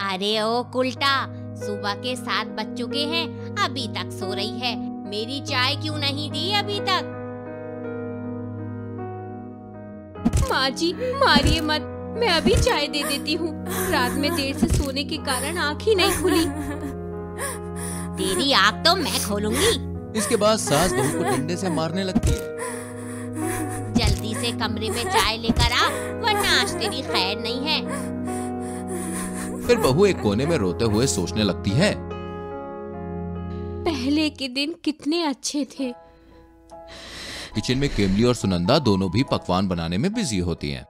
अरे ओ उल्टा, सुबह के 7 बज चुके हैं, अभी तक सो रही है। मेरी चाय क्यों नहीं दी अभी तक? माँ जी मारिए मत, मैं अभी चाय दे देती हूँ। रात में देर से सोने के कारण आँख ही नहीं खुली। तेरी आँख तो मैं खोलूंगी। इसके बाद सास बहू को डंडे से मारने लगती है। जल्दी से कमरे में चाय लेकर आ, वरना आज तेरी खैर नहीं है। फिर बहू एक कोने में रोते हुए सोचने लगती है। पहले के दिन कितने अच्छे थे। किचन में केमली और सुनंदा दोनों भी पकवान बनाने में बिजी होती हैं।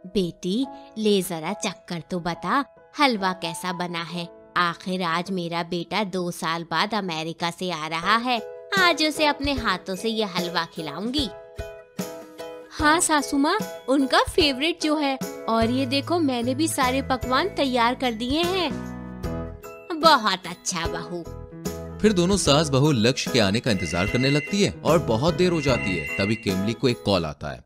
बेटी ले जरा चक्कर तो बता, हलवा कैसा बना है? आखिर आज मेरा बेटा 2 साल बाद अमेरिका से आ रहा है, आज उसे अपने हाथों से ये हलवा खिलाऊंगी। हाँ सासू माँ, उनका फेवरेट जो है। और ये देखो मैंने भी सारे पकवान तैयार कर दिए हैं। बहुत अच्छा बहू। फिर दोनों सास बहू लक्ष्य के आने का इंतजार करने लगती है और बहुत देर हो जाती है। तभी केमली को एक कॉल आता है।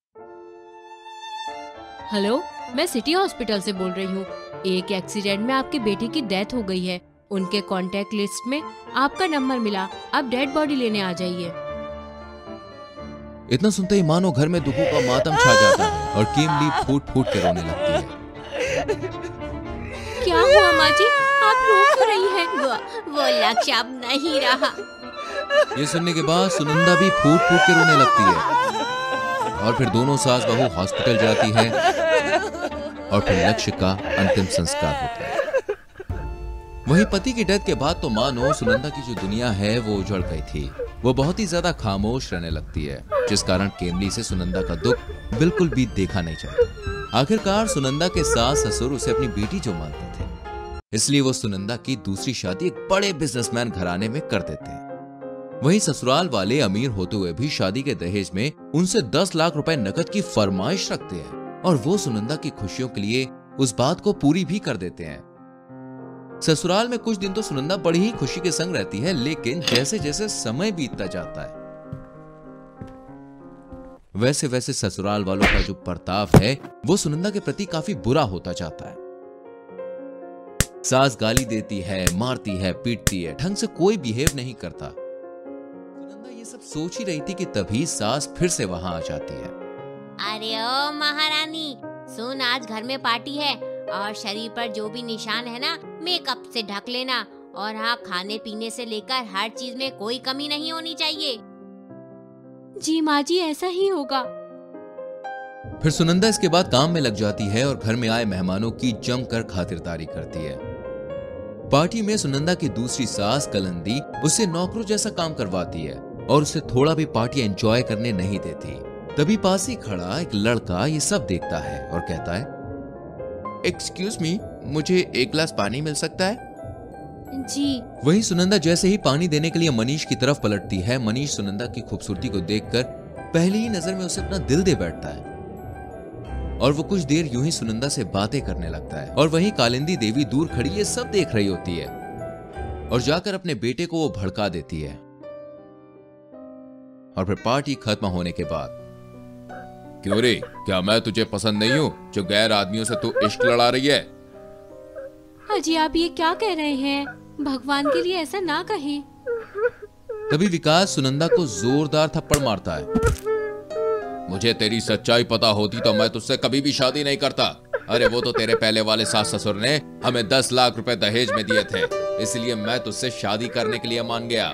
हेलो, मैं सिटी हॉस्पिटल से बोल रही हूँ। एक एक्सीडेंट में आपके बेटे की डेथ हो गई है। उनके कांटेक्ट लिस्ट में आपका नंबर मिला, आप डेड बॉडी लेने आ जाइए। इतना सुनते ही मानो घर में दुखों का मातम छा जाता है और केमली फूट फूट के रोने लगती है। क्या हुआ माँ जी, आप रो क्यों रही हैं? वो लक्ष्य अब नहीं रहा। ये सुनने के बाद सुनंदा भी फूट फूट के रोने लगती है और फिर दोनों सास बहू हॉस्पिटल जाती है और फिर लक्ष्य का अंतिम संस्कार होता है। वहीं पति की डेथ के बाद तो मानो सुनंदा की जो दुनिया है वो उजड़ गई थी। वो बहुत ही ज्यादा खामोश रहने लगती है, जिस कारण केमली से सुनंदा का दुख बिल्कुल भी देखा नहीं जाता। आखिरकार सुनंदा के सास ससुर उसे अपनी बेटी जो मानते थे, इसलिए वो सुनंदा की दूसरी शादी एक बड़े बिजनेसमैन घराने में कर देते हैं। वहीं ससुराल वाले अमीर होते हुए भी शादी के दहेज में उनसे 10 लाख रुपए नकद की फरमाइश रखते हैं और वो सुनंदा की खुशियों के लिए उस बात को पूरी भी कर देते हैं। ससुराल में कुछ दिन तो सुनंदा बड़ी ही खुशी के संग रहती है, लेकिन जैसे जैसे समय बीतता जाता है वैसे वैसे ससुराल वालों का जो बर्ताव है वो सुनंदा के प्रति काफी बुरा होता जाता है। सास गाली देती है, मारती है, पीटती है, ढंग से कोई बिहेव नहीं करता। सुनंदा ये सब सोच ही रही थी कि तभी सास फिर से वहां आ जाती है। अरे ओ महारानी, सुन, आज घर में पार्टी है और शरीर पर जो भी निशान है ना, मेकअप से ढक लेना। और हाँ, खाने पीने से लेकर हर चीज में कोई कमी नहीं होनी चाहिए। जी माँ जी, ऐसा ही होगा। फिर सुनंदा इसके बाद काम में लग जाती है और घर में आए मेहमानों की जमकर खातिरदारी करती है। पार्टी में सुनंदा की दूसरी सास कलंदी उससे नौकरों जैसा काम करवाती है और उसे थोड़ा भी पार्टी एंजॉय करने नहीं देती। तभी पास ही खड़ा एक लड़का ये सब देखता है और कहता है, एक्सक्यूज मी, मुझे एक गिलास पानी मिल सकता है? जी। वहीं सुनंदा जैसे ही पानी देने के लिए मनीष की तरफ पलटती है, मनीष सुनंदा की खूबसूरती को देखकर पहली ही नजर में उसे अपना दिल दे बैठता है और वो कुछ देर यूं ही सुनंदा से बातें करने लगता है। और वहीं कालिंदी देवी दूर खड़ी ये सब देख रही होती है और जाकर अपने बेटे को वो भड़का देती है। और फिर पार्टी खत्म होने के बाद, क्यों रे, क्या मैं तुझे पसंद नहीं हूं जो गैर आदमियों से तू इश्क लड़ा रही है? अजी आप ये क्या कह रहे हैं? भगवान के लिए ऐसा ना कहें। तभी विकास सुनंदा को जोरदार थप्पड़ मारता है। मुझे तेरी सच्चाई पता होती तो मैं तुझसे कभी भी शादी नहीं करता। अरे वो तो तेरे पहले वाले सास ससुर ने हमें 10 लाख रुपए दहेज में दिए थे, इसलिए मैं तुझसे शादी करने के लिए मान गया।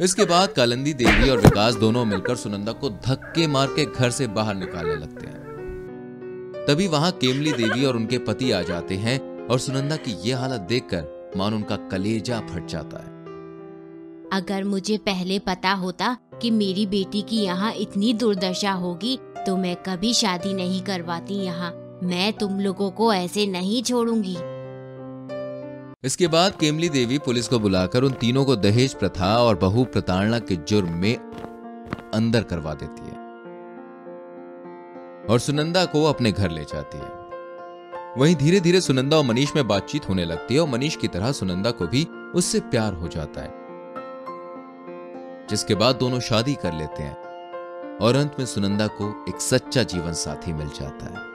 इसके बाद कालिंदी देवी और विकास दोनों मिलकर सुनंदा को धक्के मार के घर से बाहर निकालने लगते हैं। तभी वहां केमली देवी और उनके पति आ जाते हैं और सुनंदा की यह हालत देखकर मानो उनका कलेजा फट जाता है। अगर मुझे पहले पता होता कि मेरी बेटी की यहाँ इतनी दुर्दशा होगी तो मैं कभी शादी नहीं करवाती यहाँ। मैं तुम लोगों को ऐसे नहीं छोड़ूंगी। इसके बाद केमली देवी पुलिस को बुलाकर उन तीनों को दहेज प्रथा और बहू प्रताड़ना के जुर्म में अंदर करवा देती है और सुनंदा को अपने घर ले जाती है। वहीं धीरे धीरे सुनंदा और मनीष में बातचीत होने लगती है और मनीष की तरह सुनंदा को भी उससे प्यार हो जाता है, जिसके बाद दोनों शादी कर लेते हैं और अंत में सुनंदा को एक सच्चा जीवन साथी मिल जाता है।